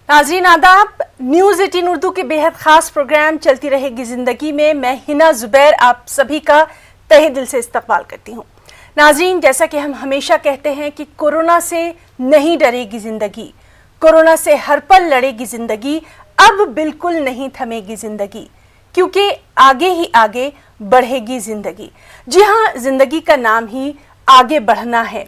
नाज़रीन आदाब, न्यूज़ 18 उर्दू के बेहद ख़ास प्रोग्राम चलती रहेगी ज़िंदगी में मैं हिना ज़ुबैर आप सभी का तहे दिल से इस्तकबाल करती हूँ। नाज़रीन, जैसा कि हम हमेशा कहते हैं कि कोरोना से नहीं डरेगी ज़िंदगी, कोरोना से हर पल लड़ेगी ज़िंदगी, अब बिल्कुल नहीं थमेगी ज़िंदगी, क्योंकि आगे ही आगे बढ़ेगी ज़िंदगी। जी हाँ, ज़िंदगी का नाम ही आगे बढ़ना है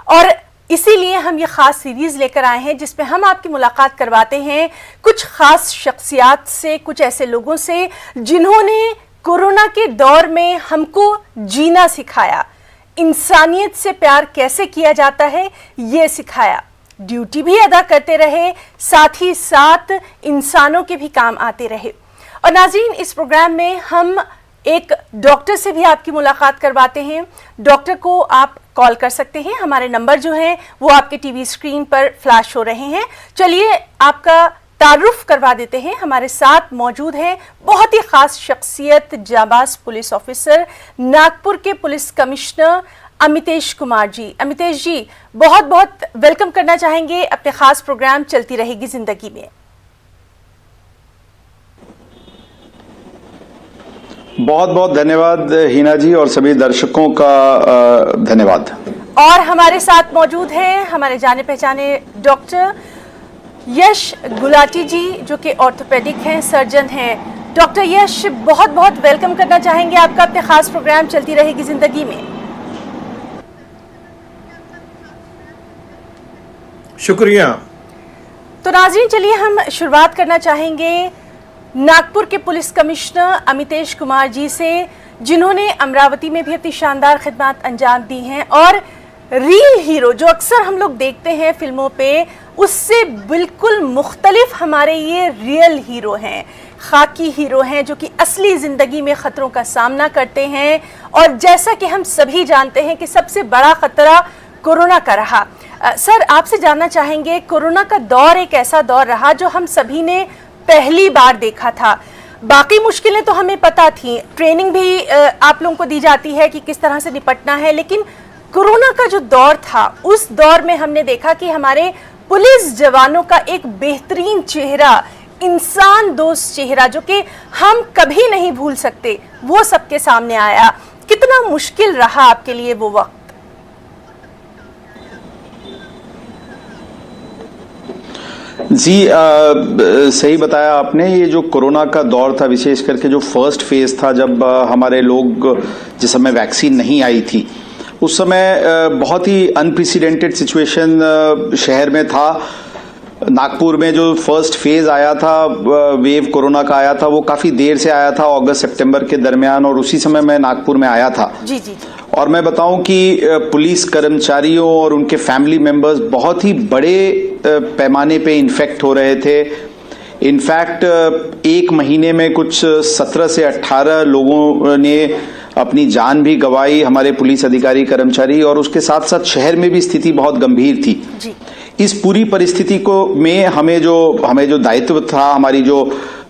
और इसीलिए हम ये ख़ास सीरीज़ लेकर आए हैं जिसमें हम आपकी मुलाकात करवाते हैं कुछ ख़ास शख्सियात से, कुछ ऐसे लोगों से जिन्होंने कोरोना के दौर में हमको जीना सिखाया, इंसानियत से प्यार कैसे किया जाता है ये सिखाया, ड्यूटी भी अदा करते रहे, साथ ही साथ इंसानों के भी काम आते रहे। और नाज़रीन, इस प्रोग्राम में हम एक डॉक्टर से भी आपकी मुलाकात करवाते हैं। डॉक्टर को आप कॉल कर सकते हैं, हमारे नंबर जो हैं वो आपके टीवी स्क्रीन पर फ्लैश हो रहे हैं। चलिए आपका तारुफ करवा देते हैं। हमारे साथ मौजूद है बहुत ही खास शख्सियत, जाबाज पुलिस ऑफिसर, नागपुर के पुलिस कमिश्नर अमितेश कुमार जी। अमितेश जी, बहुत बहुत वेलकम करना चाहेंगे अपने खास प्रोग्राम चलती रहेगी जिंदगी में। बहुत बहुत धन्यवाद हिना जी और सभी दर्शकों का धन्यवाद। और हमारे साथ मौजूद हैं हमारे जाने पहचाने डॉक्टर यश गुलाटी जी, जो कि ऑर्थोपेडिक हैं, सर्जन हैं। डॉक्टर यश, बहुत बहुत वेलकम करना चाहेंगे आपका अपने खास प्रोग्राम चलती रहेगी जिंदगी में। शुक्रिया। तो नाज़रीन, चलिए हम शुरुआत करना चाहेंगे नागपुर के पुलिस कमिश्नर अमितेश कुमार जी से, जिन्होंने अमरावती में भी अपनी शानदार खिदमत अंजाम दी हैं और रियल हीरो जो अक्सर हम लोग देखते हैं फिल्मों पे, उससे बिल्कुल मुख्तलिफ हमारे ये रियल हीरो हैं, खाकी हीरो हैं जो कि असली ज़िंदगी में ख़तरों का सामना करते हैं। और जैसा कि हम सभी जानते हैं कि सबसे बड़ा ख़तरा कोरोना का रहा। सर, आपसे जानना चाहेंगे, कोरोना का दौर एक ऐसा दौर रहा जो हम सभी ने पहली बार देखा था। बाकी मुश्किलें तो हमें पता थी, ट्रेनिंग भी आप लोगों को दी जाती है कि किस तरह से निपटना है, लेकिन कोरोना का जो दौर था उस दौर में हमने देखा कि हमारे पुलिस जवानों का एक बेहतरीन चेहरा, इंसान दोस्त चेहरा जो कि हम कभी नहीं भूल सकते, वो सबके सामने आया। कितना मुश्किल रहा आपके लिए वो वक्त? जी, सही बताया आपने। ये जो कोरोना का दौर था, विशेष करके जो फर्स्ट फेज था, जब हमारे लोग, जिस समय वैक्सीन नहीं आई थी, उस समय बहुत ही अनप्रेसिडेंटेड सिचुएशन शहर में था। नागपुर में जो फर्स्ट फेज आया था, वेव कोरोना का आया था, वो काफ़ी देर से आया था, अगस्त सितंबर के दरमियान, और उसी समय मैं नागपुर में आया था। जी जी। और मैं बताऊं कि पुलिस कर्मचारियों और उनके फैमिली मेंबर्स बहुत ही बड़े पैमाने पे इन्फेक्ट हो रहे थे। इनफैक्ट एक महीने में कुछ 17 से 18 लोगों ने अपनी जान भी गंवाई, हमारे पुलिस अधिकारी कर्मचारी, और उसके साथ साथ शहर में भी स्थिति बहुत गंभीर थी। जी। इस पूरी परिस्थिति को में हमें जो दायित्व था, हमारी जो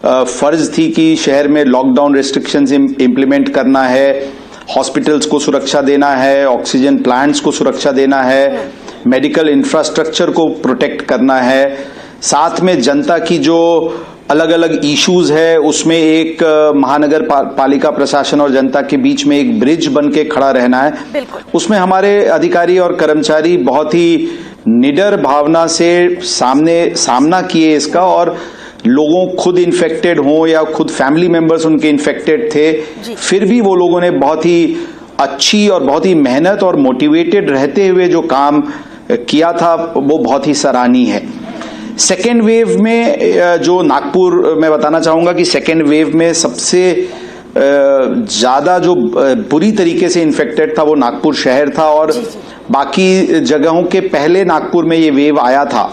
फर्ज थी कि शहर में लॉकडाउन रेस्ट्रिक्शंस इम्प्लीमेंट करना है, हॉस्पिटल्स को सुरक्षा देना है, ऑक्सीजन प्लांट्स को सुरक्षा देना है, मेडिकल इंफ्रास्ट्रक्चर को प्रोटेक्ट करना है, साथ में जनता की जो अलग अलग इश्यूज है उसमें एक महानगर पालिका प्रशासन और जनता के बीच में एक ब्रिज बन के खड़ा रहना है। उसमें हमारे अधिकारी और कर्मचारी बहुत ही निडर भावना से सामना किए इसका, और लोगों खुद इन्फेक्टेड हों या खुद फैमिली मेंबर्स उनके इन्फेक्टेड थे, फिर भी वो लोगों ने बहुत ही अच्छी और बहुत ही मेहनत और मोटिवेटेड रहते हुए जो काम किया था वो बहुत ही सराहनीय है। सेकेंड वेव में जो नागपुर, मैं बताना चाहूंगा कि सेकेंड वेव में सबसे ज्यादा जो बुरी तरीके से इन्फेक्टेड था वो नागपुर शहर था, और बाकी जगहों के पहले नागपुर में ये वेव आया था।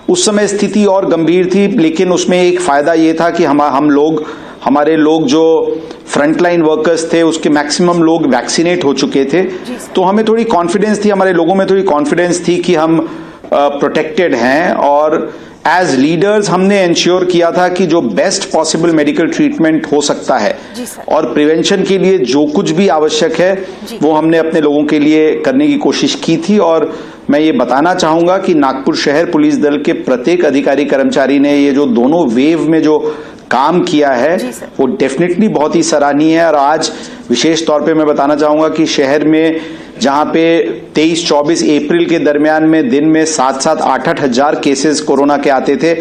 उस समय स्थिति और गंभीर थी, लेकिन उसमें एक फायदा ये था कि हमारे लोग जो फ्रंटलाइन वर्कर्स थे उसके मैक्सिमम लोग वैक्सीनेट हो चुके थे, तो हमें थोड़ी कॉन्फिडेंस थी, हमारे लोगों में थोड़ी कॉन्फिडेंस थी कि हम प्रोटेक्टेड हैं। और एज लीडर्स हमने इंश्योर किया था कि जो बेस्ट पॉसिबल मेडिकल ट्रीटमेंट हो सकता है और प्रिवेंशन के लिए जो कुछ भी आवश्यक है वो हमने अपने लोगों के लिए करने की कोशिश की थी, और मैं ये बताना चाहूंगा कि नागपुर शहर पुलिस दल के प्रत्येक अधिकारी कर्मचारी ने ये जो दोनों वेव में जो काम किया है वो डेफिनेटली बहुत ही सराहनीय है। और आज विशेष तौर पे मैं बताना चाहूंगा कि शहर में जहां पे 23-24 अप्रैल के दरमियान में दिन में 7-7, 8-8 हजार केसेस कोरोना के आते थे,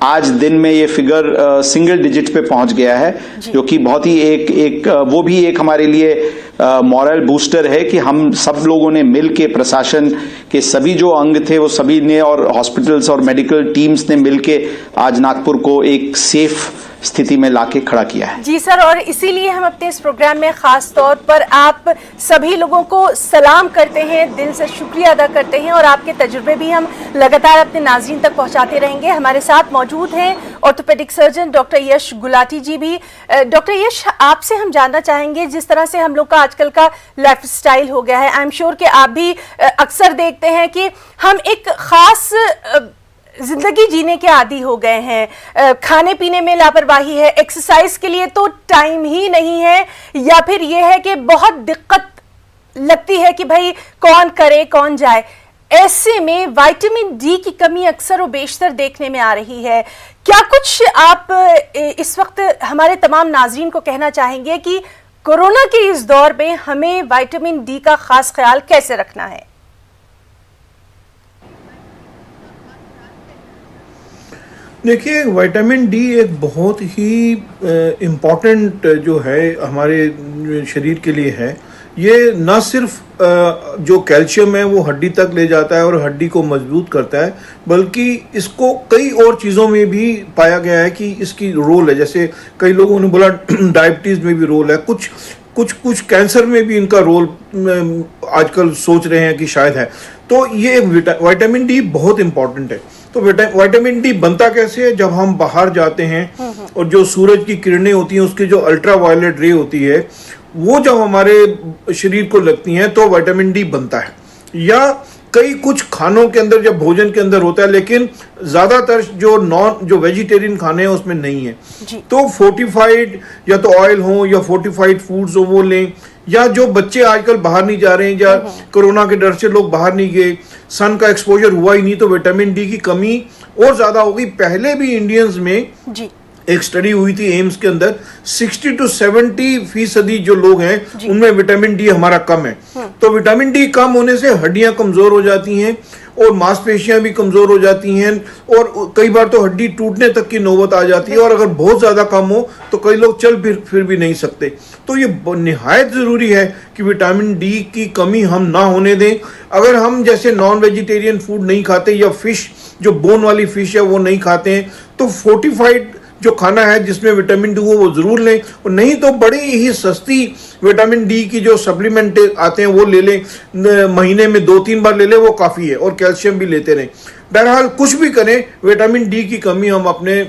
आज दिन में ये फिगर सिंगल डिजिट पे पहुंच गया है, जो कि बहुत ही वो भी एक हमारे लिए मॉरल बूस्टर है कि हम सब लोगों ने मिल के, प्रशासन के सभी जो अंग थे वो सभी ने और हॉस्पिटल्स और मेडिकल टीम्स ने मिल के आज नागपुर को एक सेफ स्थिति में लाके खड़ा किया है। जी सर, और इसीलिए हम अपने इस प्रोग्राम में खास तौर पर आप सभी लोगों को सलाम करते हैं, दिल से शुक्रिया अदा करते हैं और आपके तजुर्बे भी हम लगातार अपने नाज़रीन तक पहुंचाते रहेंगे। हमारे साथ मौजूद हैं ऑर्थोपेडिक सर्जन डॉक्टर यश गुलाटी जी भी। डॉक्टर यश, आपसे हम जानना चाहेंगे, जिस तरह से हम लोग का आजकल का लाइफ स्टाइल हो गया है, आई एम श्योर कि आप भी अक्सर देखते हैं कि हम एक खास जिंदगी जीने के आदी हो गए हैं, खाने पीने में लापरवाही है, एक्सरसाइज के लिए तो टाइम ही नहीं है, या फिर यह है कि बहुत दिक्कत लगती है कि भाई कौन करे कौन जाए। ऐसे में विटामिन डी की कमी अक्सर और बेशतर देखने में आ रही है। क्या कुछ आप इस वक्त हमारे तमाम नाजरीन को कहना चाहेंगे कि कोरोना के इस दौर में हमें विटामिन डी का खास ख्याल कैसे रखना है? देखिए, विटामिन डी एक बहुत ही इम्पॉर्टेंट जो है हमारे शरीर के लिए है। ये न सिर्फ जो कैल्शियम है वो हड्डी तक ले जाता है और हड्डी को मजबूत करता है, बल्कि इसको कई और चीज़ों में भी पाया गया है कि इसकी रोल है। जैसे कई लोगों ने बोला डायबिटीज़ में भी रोल है, कुछ कैंसर में भी इनका रोल आजकल सोच रहे हैं कि शायद है। तो ये विटामिन डी बहुत इम्पॉर्टेंट है। तो विटामिन डी बनता कैसे है? जब हम बाहर जाते हैं और जो सूरज की किरणें होती हैं उसकी जो अल्ट्रा वायलेट रे होती है वो जब हमारे शरीर को लगती हैं तो विटामिन डी बनता है। या कई कुछ खानों के अंदर, जब भोजन के अंदर होता है, लेकिन ज्यादातर जो वेजिटेरियन खाने हैं उसमें नहीं है। तो फोर्टिफाइड या तो ऑयल हो या फोर्टिफाइड फूड्स हो वो लें, या जो बच्चे आजकल बाहर नहीं जा रहे हैं या कोरोना के डर से लोग बाहर नहीं गए, सन का एक्सपोजर हुआ ही नहीं, तो विटामिन डी की कमी और ज्यादा होगी। पहले भी इंडियंस में एक स्टडी हुई थी एम्स के अंदर, 60 to 70% जो लोग हैं उनमें विटामिन डी हमारा कम है। तो विटामिन डी कम होने से हड्डियां कमजोर हो जाती हैं और मांसपेशियां भी कमजोर हो जाती हैं और कई बार तो हड्डी टूटने तक की नौबत आ जाती है। और अगर बहुत ज्यादा कम हो तो कई लोग चल फिर भी नहीं सकते। तो ये निहायत जरूरी है कि विटामिन डी की कमी हम ना होने दें। अगर हम जैसे नॉन वेजिटेरियन फूड नहीं खाते या फिश, जो बोन वाली फिश है वो नहीं खाते हैं, तो फोर्टिफाइड जो खाना है जिसमें विटामिन डी वो जरूर लें। और नहीं तो बड़ी ही सस्ती विटामिन डी की जो सप्लीमेंट आते हैं वो ले लें, महीने में 2-3 बार ले लें, वो काफ़ी है। और कैल्शियम भी लेते रहें। बहरहाल कुछ भी करें, विटामिन डी की कमी हम अपने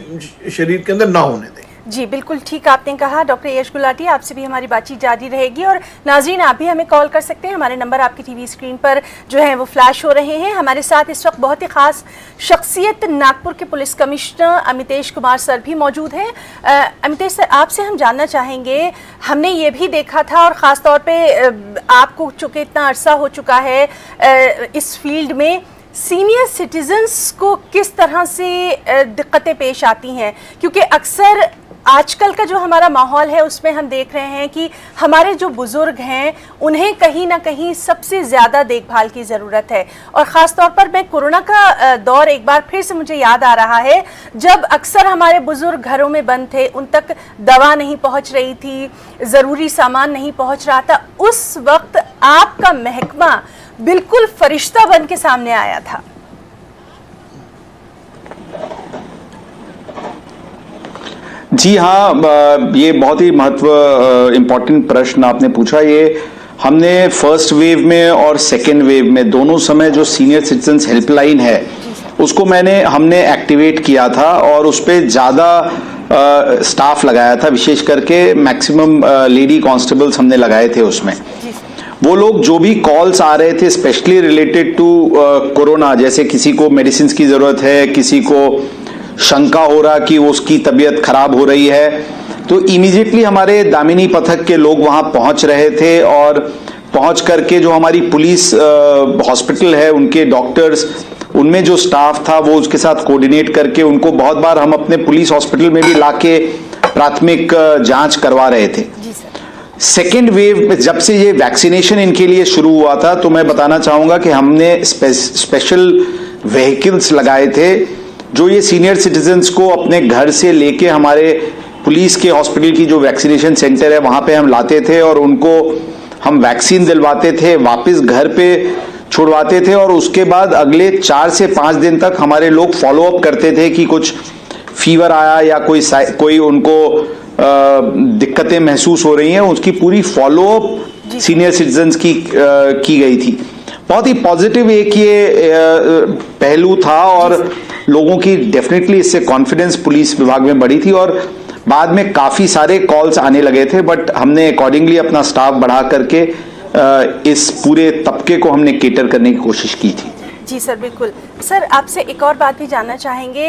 शरीर के अंदर ना होने दें। जी बिल्कुल ठीक आपने कहा। डॉक्टर यश गुलाटी, आपसे भी हमारी बातचीत जारी रहेगी और नाज़रीन आप भी हमें कॉल कर सकते हैं। हमारे नंबर आपकी टीवी स्क्रीन पर जो है वो फ्लैश हो रहे हैं। हमारे साथ इस वक्त बहुत ही खास शख्सियत नागपुर के police commissioner Amitesh Kumar sir भी मौजूद हैं। अमितेश सर, आपसे हम जानना चाहेंगे, हमने ये भी देखा था और ख़ास तौर पर आपको चूँकि इतना अरसा हो चुका है इस फील्ड में, सीनियर सिटीजन्स को किस तरह से दिक्कतें पेश आती हैं, क्योंकि अक्सर आजकल का जो हमारा माहौल है उसमें हम देख रहे हैं कि हमारे जो बुजुर्ग हैं उन्हें कहीं ना कहीं सबसे ज़्यादा देखभाल की ज़रूरत है। और ख़ास तौर पर मैं कोरोना का दौर एक बार फिर से मुझे याद आ रहा है, जब अक्सर हमारे बुजुर्ग घरों में बंद थे, उन तक दवा नहीं पहुंच रही थी, ज़रूरी सामान नहीं पहुंच रहा था। उस वक्त आपका महकमा बिल्कुल फरिश्ता बन के सामने आया था। जी हाँ, ये बहुत ही इम्पोर्टेंट प्रश्न आपने पूछा। ये हमने फर्स्ट वेव में और सेकेंड वेव में दोनों समय जो सीनियर सिटीजन्स हेल्पलाइन है उसको हमने एक्टिवेट किया था और उस पर ज़्यादा स्टाफ लगाया था, विशेष करके मैक्सिमम लेडी कांस्टेबल्स हमने लगाए थे उसमें। वो लोग जो भी कॉल्स आ रहे थे स्पेशली रिलेटेड टू कोरोना, जैसे किसी को मेडिसिन की ज़रूरत है, किसी को शंका हो रहा कि उसकी तबीयत खराब हो रही है, तो इमीडिएटली हमारे दामिनी पथक के लोग वहां पहुंच रहे थे और पहुंच करके जो हमारी पुलिस हॉस्पिटल है, उनके डॉक्टर्स, उनमें जो स्टाफ था वो उसके साथ कोऑर्डिनेट करके उनको बहुत बार हम अपने पुलिस हॉस्पिटल में भी लाके प्राथमिक जांच करवा रहे थे। सेकेंड वेव में जब से ये वैक्सीनेशन इनके लिए शुरू हुआ था, तो मैं बताना चाहूंगा कि हमने स्पेशल व्हीकल्स लगाए थे जो ये सीनियर सिटीजन्स को अपने घर से लेके हमारे पुलिस के हॉस्पिटल की जो वैक्सीनेशन सेंटर है वहां पे हम लाते थे और उनको हम वैक्सीन दिलवाते थे, वापस घर पे छुड़वाते थे और उसके बाद अगले 4 से 5 दिन तक हमारे लोग फॉलो अप करते थे कि कुछ फीवर आया या कोई उनको दिक्कतें महसूस हो रही हैं, उसकी पूरी फॉलो अप सीनियर सिटीजन्स की गई थी। बहुत ही पॉजिटिव एक ये पहलू था और लोगों की डेफिनेटली इससे कॉन्फिडेंस पुलिस विभाग में बढ़ी थी और बाद में काफी सारे कॉल्स आने लगे थे, बट हमने अकॉर्डिंगली अपना स्टाफ बढ़ा करके इस पूरे तबके को हमने केटर करने की कोशिश की थी। जी सर, बिल्कुल। सर, आपसे एक और बात भी जानना चाहेंगे।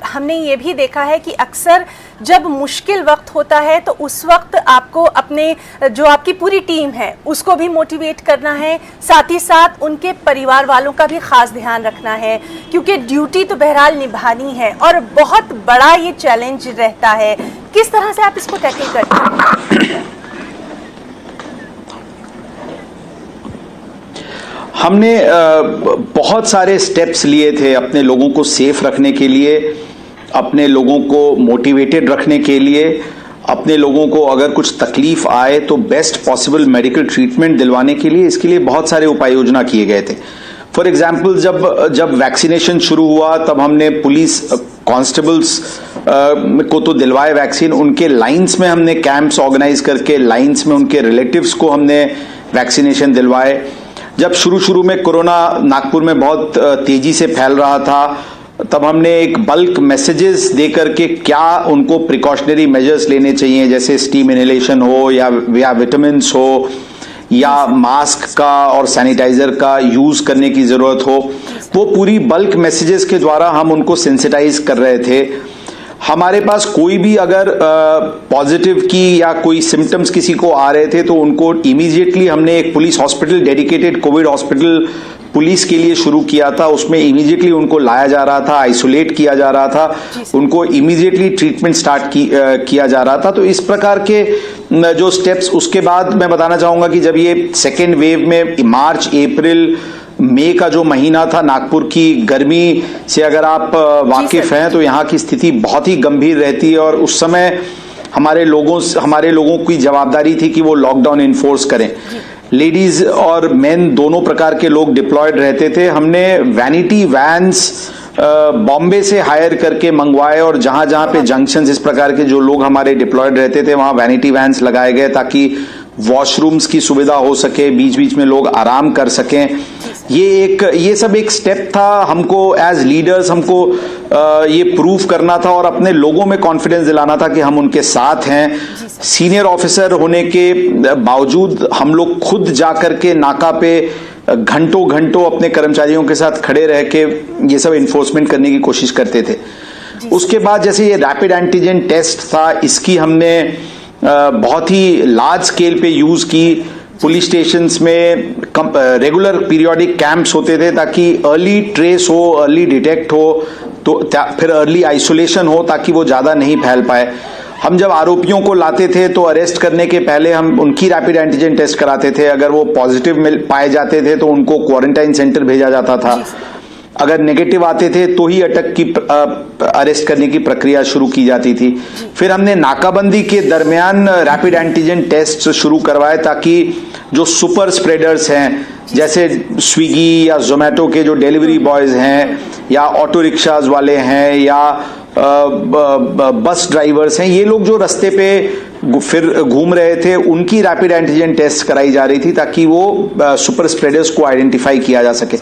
हमने ये भी देखा है कि अक्सर जब मुश्किल वक्त होता है तो उस वक्त आपको अपने जो आपकी पूरी टीम है उसको भी मोटिवेट करना है, साथ ही साथ उनके परिवार वालों का भी खास ध्यान रखना है, क्योंकि ड्यूटी तो बहरहाल निभानी है और बहुत बड़ा ये चैलेंज रहता है। किस तरह से आप इसको टैकल करते हैं? हमने बहुत सारे स्टेप्स लिए थे अपने लोगों को सेफ रखने के लिए, अपने लोगों को मोटिवेटेड रखने के लिए, अपने लोगों को अगर कुछ तकलीफ आए तो बेस्ट पॉसिबल मेडिकल ट्रीटमेंट दिलवाने के लिए, इसके लिए बहुत सारे उपाय योजना किए गए थे। फॉर एग्जाम्पल, जब वैक्सीनेशन शुरू हुआ तब हमने पुलिस कांस्टेबल्स को तो दिलवाए वैक्सीन, उनके लाइंस में हमने कैंप्स ऑर्गेनाइज करके लाइंस में उनके रिलेटिव्स को हमने वैक्सीनेशन दिलवाए। जब शुरू में कोरोना नागपुर में बहुत तेजी से फैल रहा था, तब हमने एक बल्क मैसेजेस दे करके क्या उनको प्रिकॉशनरी मेजर्स लेने चाहिए, जैसे स्टीम इनहेलेशन हो या विटामिन्स हो या मास्क का और सैनिटाइजर का यूज करने की जरूरत हो, वो पूरी बल्क मैसेजेस के द्वारा हम उनको सेंसिटाइज कर रहे थे। हमारे पास कोई भी अगर पॉजिटिव की या कोई सिम्टम्स किसी को आ रहे थे तो उनको इमीडिएटली हमने एक police hospital, dedicated Covid hospital police के लिए शुरू किया था। उसमें इमीडिएटली उनको लाया जा रहा था, आइसोलेट किया जा रहा था, उनको इमीडिएटली ट्रीटमेंट स्टार्ट किया जा रहा था। तो इस प्रकार के जो स्टेप्स, उसके बाद मैं बताना चाहूंगा कि जब ये सेकेंड वेव में मार्च, अप्रैल, मई का जो महीना था, नागपुर की गर्मी से अगर आप वाकिफ हैं तो यहाँ की स्थिति बहुत ही गंभीर रहती है और उस समय हमारे लोगों की जवाबदारी थी कि वो लॉकडाउन इन्फोर्स करें। लेडीज और मेन दोनों प्रकार के लोग डिप्लॉयड रहते थे। हमने वैनिटी वैन्स बॉम्बे से हायर करके मंगवाए और जहां जहां पे जंक्शंस इस प्रकार के जो लोग हमारे डिप्लॉयड रहते थे वहां वैनिटी वैन्स लगाए गए ताकि वॉशरूम्स की सुविधा हो सके, बीच बीच में लोग आराम कर सकें। ये सब एक स्टेप था। हमको एज लीडर्स हमको ये प्रूव करना था और अपने लोगों में कॉन्फिडेंस दिलाना था कि हम उनके साथ हैं। सीनियर ऑफिसर होने के बावजूद हम लोग खुद जा करके नाका पे घंटों अपने कर्मचारियों के साथ खड़े रह के ये सब इन्फोर्समेंट करने की कोशिश करते थे। उसके बाद जैसे ये रैपिड एंटीजन टेस्ट था, इसकी हमने बहुत ही लार्ज स्केल पे यूज की। पुलिस स्टेशंस में रेगुलर पीरियोडिक कैंप्स होते थे ताकि अर्ली ट्रेस हो, अर्ली डिटेक्ट हो, तो फिर अर्ली आइसोलेशन हो ताकि वो ज्यादा नहीं फैल पाए। हम जब आरोपियों को लाते थे तो अरेस्ट करने के पहले हम उनकी रैपिड एंटीजन टेस्ट कराते थे। अगर वो पॉजिटिव पाए जाते थे तो उनको क्वारंटाइन सेंटर भेजा जाता था। अगर नेगेटिव आते थे तो ही अरेस्ट करने की प्रक्रिया शुरू की जाती थी। फिर हमने नाकाबंदी के दरमियान रैपिड एंटीजन टेस्ट शुरू करवाए ताकि जो सुपर स्प्रेडर्स हैं, जैसे स्विगी या जोमेटो के जो डिलीवरी बॉयज हैं या ऑटो रिक्शाज वाले हैं या बस ड्राइवर्स हैं, ये लोग जो रास्ते पे फिर घूम रहे थे, उनकी रैपिड एंटीजन टेस्ट कराई जा रही थी ताकि वो सुपर स्प्रेडर्स को आइडेंटिफाई किया जा सके।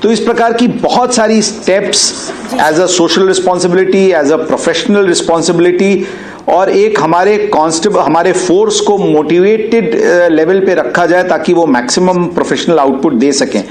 तो इस प्रकार की बहुत सारी steps as a social responsibility, as a professional responsibility और एक हमारे फोर्स को मोटिवेटेड लेवल पे रखा जाए ताकि वो मैक्सिमम प्रोफेशनल आउटपुट दे सकें।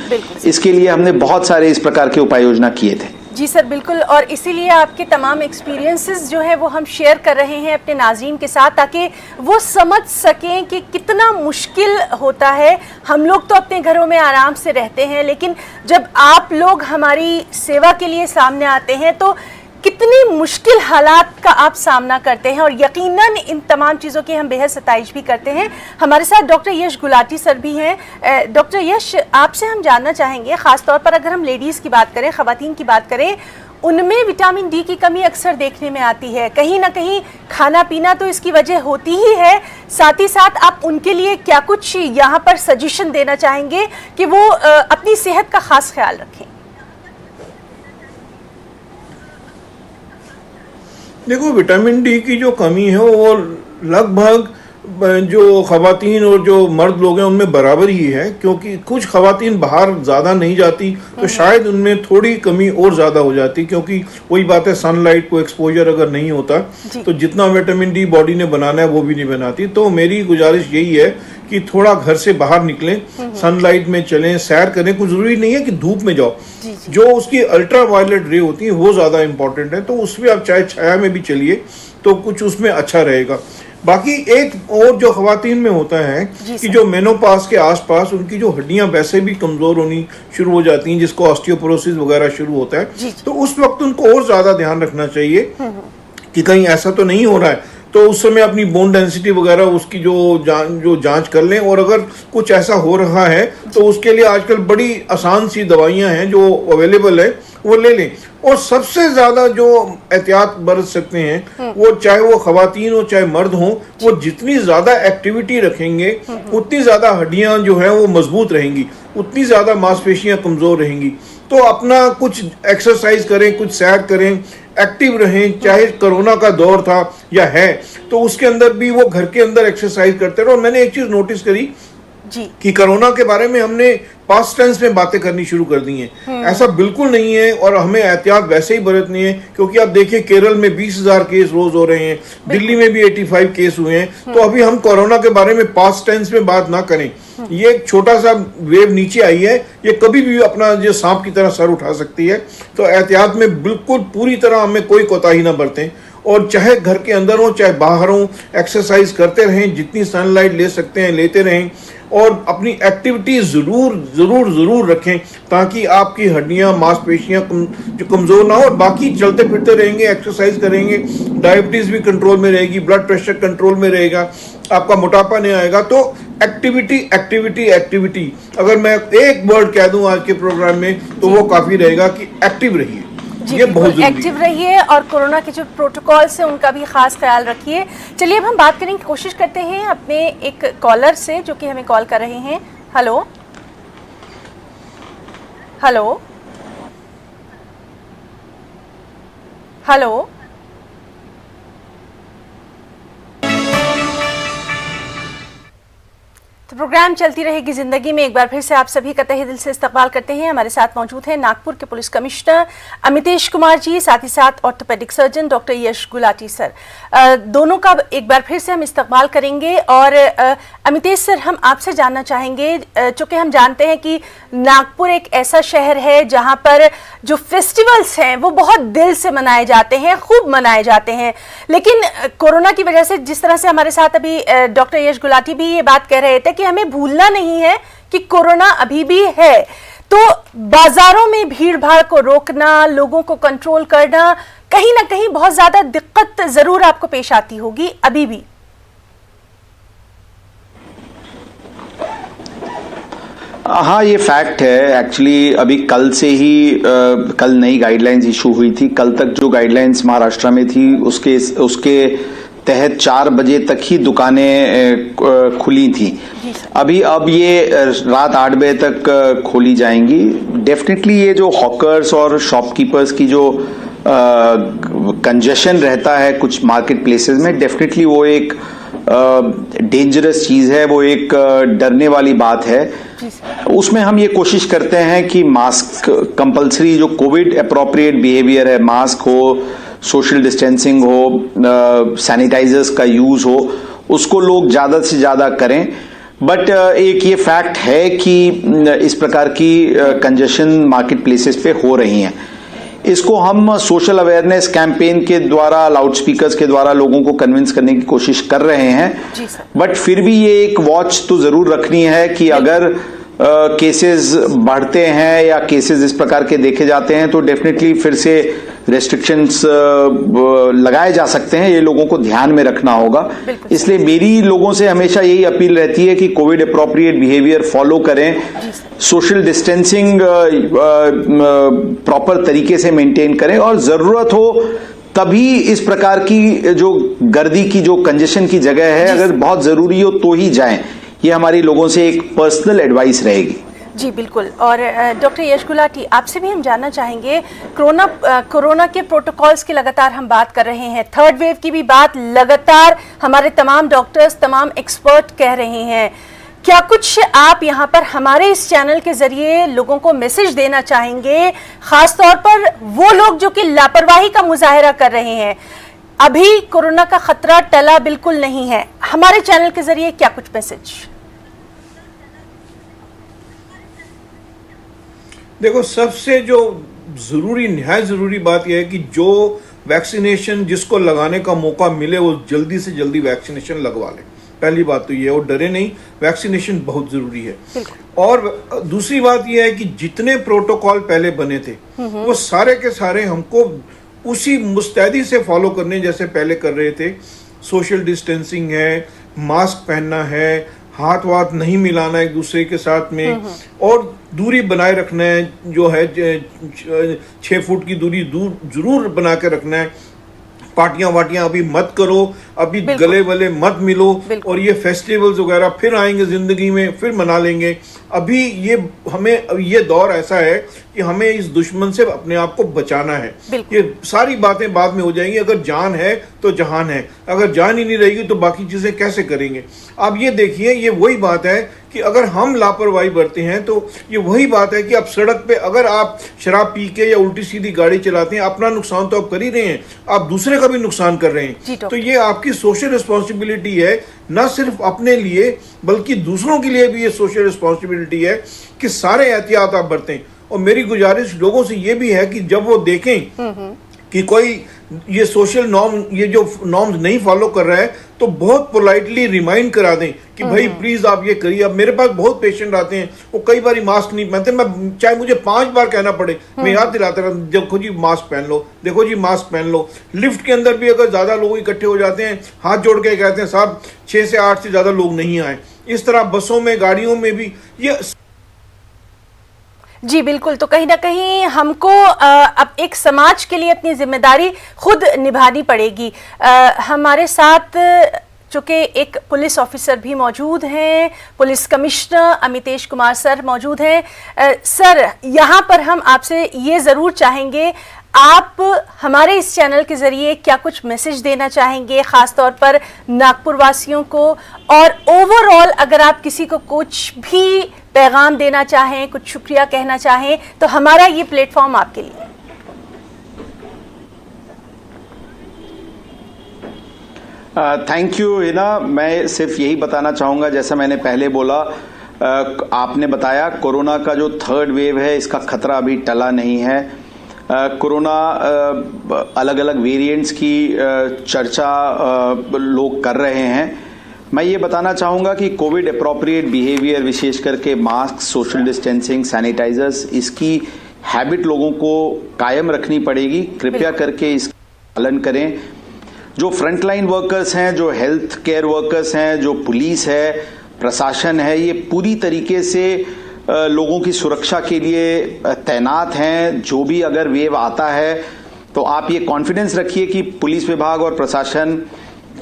इसके लिए हमने बहुत सारे इस प्रकार के उपाय योजना किए थे। जी सर, बिल्कुल, और इसीलिए आपके तमाम एक्सपीरियंसेस जो है वो हम शेयर कर रहे हैं अपने नाज़रीन के साथ, ताकि वो समझ सकें कि कितना मुश्किल होता है। हम लोग तो अपने घरों में आराम से रहते हैं, लेकिन जब आप लोग हमारी सेवा के लिए सामने आते हैं तो कितनी मुश्किल हालात का आप सामना करते हैं, और यकीनन इन तमाम चीज़ों की हम बेहद सताइश भी करते हैं। हमारे साथ डॉक्टर यश गुलाटी सर भी हैं। डॉक्टर यश, आपसे हम जानना चाहेंगे, ख़ास तौर पर अगर हम लेडीज़ की बात करें, ख़वातीन की बात करें, उनमें विटामिन डी की कमी अक्सर देखने में आती है। कहीं ना कहीं खाना पीना तो इसकी वजह होती ही है, साथ ही साथ आप उनके लिए क्या कुछ यहाँ पर सजेशन देना चाहेंगे कि वो अपनी सेहत का ख़ास ख्याल रखें? देखो, विटामिन डी की जो कमी है वो लगभग जो खवातीन और जो मर्द लोग हैं उनमें बराबर ही है, क्योंकि कुछ खवातीन बाहर ज़्यादा नहीं जाती तो शायद उनमें थोड़ी कमी और ज़्यादा हो जाती, क्योंकि वही बात है, सनलाइट को एक्सपोजर अगर नहीं होता तो जितना विटामिन डी बॉडी ने बनाना है वो भी नहीं बनाती। तो मेरी गुजारिश यही है कि थोड़ा घर से बाहर निकलें, सनलाइट में चलें, सैर करें। कुछ ज़रूरी नहीं है कि धूप में जाओ, जो उसकी अल्ट्रा वायलेट रे होती है वो ज़्यादा इंपॉर्टेंट है, तो उसमें आप चाहे छाया में भी चलिए तो कुछ उसमें अच्छा रहेगा। बाकी एक और जो खवातीन में होता है कि जो मेनोपास के आसपास उनकी जो हड्डियां वैसे भी कमजोर होनी शुरू हो जाती हैं, जिसको ऑस्टियोपोरोसिस वगैरह शुरू होता है, तो उस वक्त उनको और ज्यादा ध्यान रखना चाहिए कि कहीं ऐसा तो नहीं हो रहा है। तो उस समय अपनी बोन डेंसिटी वगैरह उसकी जो जांच कर लें, और अगर कुछ ऐसा हो रहा है तो उसके लिए आजकल बड़ी आसान सी दवाइयां हैं जो अवेलेबल है, वो ले लें। और सबसे ज्यादा जो एहतियात बरत सकते हैं वो, चाहे वो खवातीन हो चाहे मर्द हो, वो जितनी ज्यादा एक्टिविटी रखेंगे उतनी ज्यादा हड्डियां जो है वो मजबूत रहेंगी, उतनी ज्यादा मांसपेशियां कमजोर रहेंगी। तो अपना कुछ एक्सरसाइज करें, कुछ सैर करें, एक्टिव रहें। चाहे कोरोना का दौर था या है तो उसके अंदर भी वो घर के अंदर एक्सरसाइज करते रहो। और मैंने एक चीज नोटिस करी कि कोरोना के बारे में हमने पास्ट टेंस में बातें करनी शुरू कर दी हैं। ऐसा बिल्कुल नहीं है, और हमें एहतियात वैसे ही बरतनी है, क्योंकि आप देखिए केरल में 20,000 केस रोज हो रहे हैं, दिल्ली में भी 85 केस हुए हैं। तो अभी हम कोरोना के बारे में पास्ट टेंस में बात ना करें। ये एक छोटा सा वेव नीचे आई है, ये कभी भी अपना जो सांप की तरह सर उठा सकती है। तो एहतियात में बिल्कुल पूरी तरह हमें कोई कोताही ना बरतें, और चाहे घर के अंदर हो चाहे बाहर हो, एक्सरसाइज करते रहें, जितनी सनलाइट ले सकते हैं लेते रहें, और अपनी एक्टिविटी जरूर रखें, ताकि आपकी हड्डियां मांसपेशियां जो कमजोर ना हो। और बाकी चलते फिरते रहेंगे, एक्सरसाइज करेंगे, डायबिटीज भी कंट्रोल में रहेगी, ब्लड प्रेशर कंट्रोल में रहेगा, आपका मोटापा नहीं आएगा। तो एक्टिविटी अगर मैं एक वर्ड कह दूं आज के प्रोग्राम में तो वो काफी रहेगा कि एक्टिव रहिए। ये बहुत एक्टिव रहिए, और कोरोना के जो प्रोटोकॉल्स हैं उनका भी खास ख्याल रखिए। चलिए अब हम बात करने की कोशिश करते हैं अपने एक कॉलर से जो कि हमें कॉल कर रहे हैं। हेलो हेलो हेलो तो प्रोग्राम चलती रहेगी जिंदगी में एक बार फिर से आप सभी का तहे दिल से इस्तकबाल करते हैं। हमारे साथ मौजूद हैं नागपुर के पुलिस कमिश्नर अमितेश कुमार जी, साथ ही साथ ऑर्थोपेडिक सर्जन डॉक्टर यश गुलाटी सर। दोनों का एक बार फिर से हम इस्तकबाल करेंगे। और अमितेश सर, हम आपसे जानना चाहेंगे, चूंकि हम जानते हैं कि नागपुर एक ऐसा शहर है जहां पर जो फेस्टिवल्स हैं वो बहुत दिल से मनाए जाते हैं, खूब मनाए जाते हैं, लेकिन कोरोना की वजह से, जिस तरह से हमारे साथ अभी डॉक्टर यश गुलाटी भी ये बात कह रहे थे कि हमें भूलना नहीं है कि कोरोना अभी भी है, तो बाजारों में भीड़ भाड़ को रोकना, लोगों को कंट्रोल करना, कहीं ना कहीं बहुत ज्यादा दिक्कत जरूर आपको पेश आती होगी अभी भी। हाँ, ये फैक्ट है। एक्चुअली अभी कल से ही कल नई गाइडलाइंस इशू हुई थी। कल तक जो गाइडलाइंस महाराष्ट्र में थी उसके तहत 4 बजे तक ही दुकानें खुली थी। अब ये रात 8 बजे तक खोली जाएंगी। डेफिनेटली ये जो हॉकर्स और शॉपकीपर्स की जो कंजेशन रहता है कुछ मार्केट प्लेसेस में, डेफिनेटली वो एक डेंजरस चीज है, वो एक डरने वाली बात है। उसमें हम ये कोशिश करते हैं कि मास्क कंपलसरी, जो कोविड अप्रोप्रिएट बिहेवियर है, मास्क हो, सोशल डिस्टेंसिंग हो, सैनिटाइजर्स का यूज हो, उसको लोग ज्यादा से ज्यादा करें। बट एक ये फैक्ट है कि इस प्रकार की कंजेशन मार्केट प्लेसेस पे हो रही हैं। इसको हम सोशल अवेयरनेस कैंपेन के द्वारा, लाउड स्पीकर्स के द्वारा लोगों को कन्विंस करने की कोशिश कर रहे हैं। बट फिर भी ये एक वॉच तो जरूर रखनी है कि अगर केसेस बढ़ते हैं या केसेस इस प्रकार के देखे जाते हैं तो डेफिनेटली फिर से रेस्ट्रिक्शंस लगाए जा सकते हैं। ये लोगों को ध्यान में रखना होगा। इसलिए मेरी लोगों से हमेशा यही अपील रहती है कि कोविड अप्रोप्रिएट बिहेवियर फॉलो करें, सोशल डिस्टेंसिंग प्रॉपर तरीके से मेंटेन करें और जरूरत हो तभी इस प्रकार की जो गर्दी की, जो कंजेशन की जगह है, अगर बहुत जरूरी हो तो ही जाएं। ये हमारी लोगों से एक पर्सनल एडवाइस रहेगी। जी बिल्कुल। और डॉक्टर यश गुलाटी, आपसे भी हम जानना चाहेंगे, कोरोना के प्रोटोकॉल्स की लगातार हम बात कर रहे हैं, थर्ड वेव की भी बात लगातार हमारे तमाम डॉक्टर्स, तमाम एक्सपर्ट कह रहे हैं। क्या कुछ आप यहाँ पर हमारे इस चैनल के जरिए लोगों को मैसेज देना चाहेंगे, खासतौर पर वो लोग जो कि लापरवाही का मुजाहरा कर रहे हैं? अभी कोरोना का खतरा टला बिल्कुल नहीं है, हमारे चैनल के जरिए क्या कुछ मैसेज? देखो, सबसे जो जरूरी, निहायत जरूरी बात यह है कि जो वैक्सीनेशन जिसको लगाने का मौका मिले वो जल्दी से जल्दी वैक्सीनेशन लगवा ले। पहली बात तो ये, और डरे नहीं, वैक्सीनेशन बहुत जरूरी है। और दूसरी बात यह है कि जितने प्रोटोकॉल पहले बने थे वो सारे के सारे हमको उसी मुस्तैदी से फॉलो करने जैसे पहले कर रहे थे। सोशल डिस्टेंसिंग है, मास्क पहनना है, हाथ वाथ नहीं मिलाना एक दूसरे के साथ में, और दूरी बनाए रखना है, जो है 6 फुट की दूरी जरूर बना के रखना है। पार्टियां वाटियां अभी मत करो, अभी गले वले मत मिलो, और ये फेस्टिवल्स वगैरह फिर आएंगे जिंदगी में, फिर मना लेंगे। अभी ये दौर ऐसा है कि हमें इस दुश्मन से अपने आप को बचाना है। ये सारी बातें बाद में हो जाएंगी। अगर जान है तो जहान है, अगर जान ही नहीं रहेगी तो बाकी चीजें कैसे करेंगे? आप ये देखिए, ये वही बात है कि अगर हम लापरवाही बरते हैं तो ये वही बात है कि अब सड़क पे अगर आप शराब पी के या उल्टी सीधी गाड़ी चलाते हैं, अपना नुकसान तो आप कर ही रहे हैं, आप दूसरे का भी नुकसान कर रहे हैं। तो ये आपकी सोशल रिस्पॉन्सिबिलिटी है, न सिर्फ अपने लिए बल्कि दूसरों के लिए भी ये सोशल रिस्पॉन्सिबिलिटी है कि सारे एहतियात आप बरतें। और मेरी गुजारिश लोगों से ये भी है कि जब वो देखें कि कोई ये सोशल नॉर्म, ये जो नॉर्म्स नहीं फॉलो कर रहा है, तो बहुत पोलाइटली रिमाइंड करा दें कि भाई प्लीज आप ये करिए। अब मेरे पास बहुत पेशेंट आते हैं, वो कई बार मास्क नहीं पहनते, मैं चाहे मुझे 5 बार कहना पड़े, मैं याद दिलाता रहता हूं, देखो जी मास्क पहन लो, देखो जी मास्क पहन लो। लिफ्ट के अंदर भी अगर ज्यादा लोग इकट्ठे हो जाते हैं, हाथ जोड़ के कहते हैं साहब 6 से 8 से ज्यादा लोग नहीं आए। इस तरह बसों में, गाड़ियों में भी ये। जी बिल्कुल। तो कहीं ना कहीं हमको अब एक समाज के लिए अपनी जिम्मेदारी खुद निभानी पड़ेगी। हमारे साथ चूँकि एक पुलिस ऑफिसर भी मौजूद हैं, police commissioner Amitesh Kumar sir मौजूद हैं। सर, यहाँ पर हम आपसे ये ज़रूर चाहेंगे, आप हमारे इस चैनल के ज़रिए क्या कुछ मैसेज देना चाहेंगे, ख़ास तौर पर नागपुर वासियों को, और ओवरऑल अगर आप किसी को कुछ भी पैगाम देना चाहें, कुछ शुक्रिया कहना चाहें, तो हमारा ये प्लेटफॉर्म आपके लिए। Thank you Hina. मैं सिर्फ यही बताना चाहूँगा, जैसा मैंने पहले बोला, आपने बताया कोरोना का जो थर्ड वेव है इसका खतरा अभी टला नहीं है। कोरोना अलग अलग वेरिएंट्स की चर्चा लोग कर रहे हैं। मैं ये बताना चाहूँगा कि कोविड अप्रोप्रिएट बिहेवियर, विशेष करके मास्क, सोशल डिस्टेंसिंग, सैनिटाइजर्स, इसकी हैबिट लोगों को कायम रखनी पड़ेगी। कृपया करके इसका पालन करें। जो फ्रंटलाइन वर्कर्स हैं, जो हेल्थ केयर वर्कर्स हैं, जो पुलिस है, प्रशासन है, ये पूरी तरीके से लोगों की सुरक्षा के लिए तैनात हैं। जो भी अगर वेव आता है तो आप ये कॉन्फिडेंस रखिए कि पुलिस विभाग और प्रशासन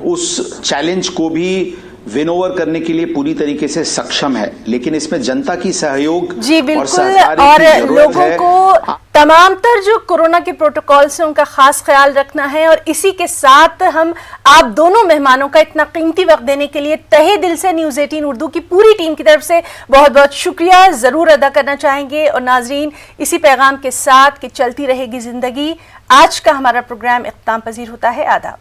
उस चैलेंज को भी विन ओवर करने के लिए पूरी तरीके से सक्षम है। लेकिन इसमें जनता की सहयोग जी बिल्कुल, और लोगों को तमाम तर जो कोरोना के प्रोटोकॉल से उनका खास ख्याल रखना है। और इसी के साथ हम आप दोनों मेहमानों का इतना कीमती वक्त देने के लिए तहे दिल से न्यूज़ 18 उर्दू की पूरी टीम की तरफ से बहुत बहुत शुक्रिया जरूर अदा करना चाहेंगे। और नाजरीन, इसी पैगाम के साथ कि चलती रहेगी जिंदगी, आज का हमारा प्रोग्राम इख्तिताम पजीर होता है। आदाब।